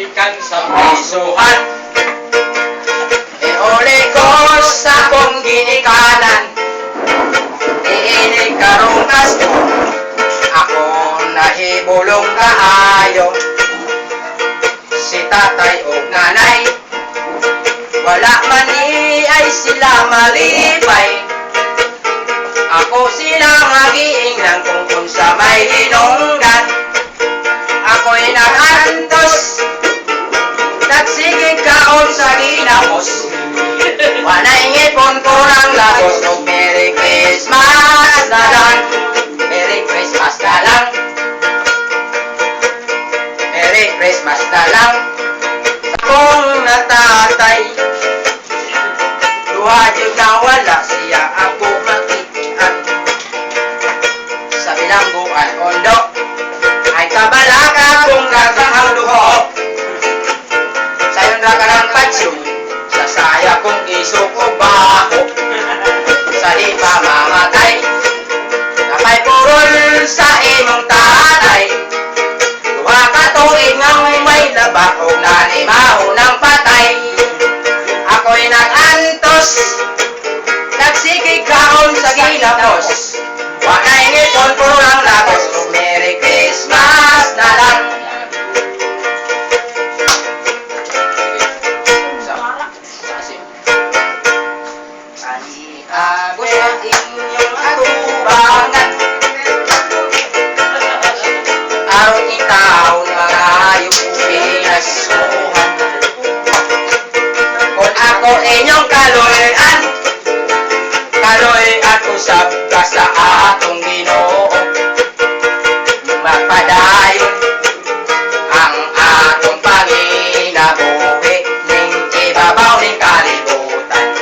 gikan sa prisuhan. Holy Ghost akong ginikanan, diinig karong kasto, ako nahibulong kaayo. Si tatay o nanay, wala man ay sila malipay. Ako sila magiingnan kung sa may hinunggan. Ako'y nagantos, nagsigig kaon sa ginamos. Walay ngipon ko ng lagos, no Merry Christmas na lang. Merry Christmas na lang. Merry Christmas na lang. Akong natatay, duha yun na wala siya ako makikian. Sa bilangguan ondo, ay kabalaka kung gagahang duho. Sayon ra ka ng patsyon, sasaya kong isok o baho. Sa di pa mamatay, napay purol sa imong tatay. Duha ka tuig ngang may laba o nanimaho ng patay. Ako'y nagantos, nagsigig kaon sa ginapos. Walay ngipon puro lang lagos, o Merry Christmas na lang. Agos na inyong atubangan, aron itaon mga hayop pinasuhan. Kung ako inyong kaloyan, kaloyan usab ka sa atong Ginoo. Magpadayon ang atong panginabuhi ning ibabaw ning kalibutan.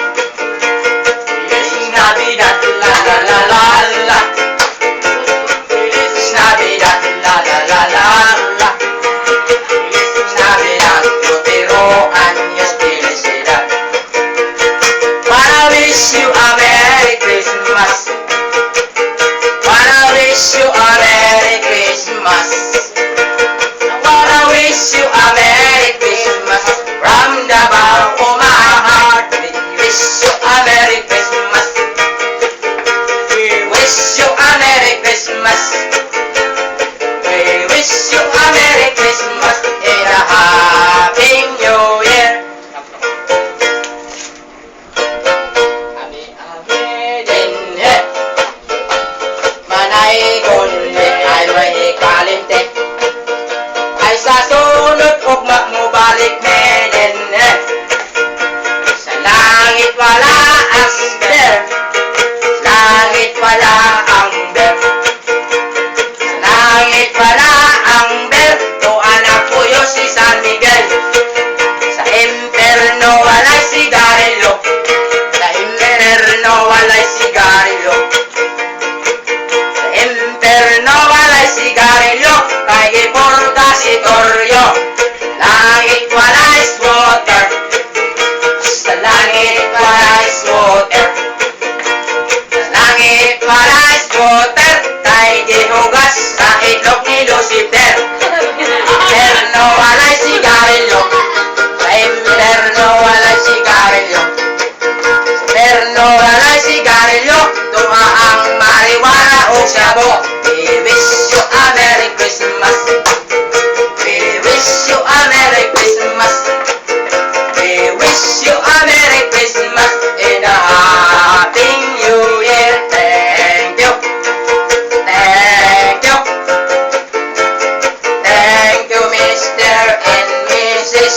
Navidad, la la la la la. Navidad, la la la la la. Navidad, yo quiero años felicidad. Wanna wish you a Merry Christmas. Wanna wish you a Merry Christmas. Wanna wish you a Merry Christmas from the bottom of my heart. We wish you a Merry Christmas. Wish you a Merry Christmas. We wish you a Merry Christmas and a Happy New Year. Dinhe manay gunde ay may kalimte, ay sa sunod ugma mo balik me dinhe. Sa langit wala ang ber, langit wala ang ber. Sa langit wala ang ber, to anak ko yung si San Miguel. Sa imperno wala'y sigarilyo, sa imperno wala'y sigarilyo. Sa imperno wala'y sigarilyo, kay purgatorio. Langit wala'y water, sa langit wala'y water. Langit wala'y water, kay gihugas sa itlog ni Lucifer. Imperno wala'y sigarilyo, sa imperno wala'y sigarilyo. Sa imperno wala'y sigarilyo, tuwa ang marijuana o sabo. We wish you a Merry Christmas. We wish you a Merry Christmas. We wish you a Merry Christmas and a Happy New Year. Thank you. Thank you. Thank you, Mr. and Mrs.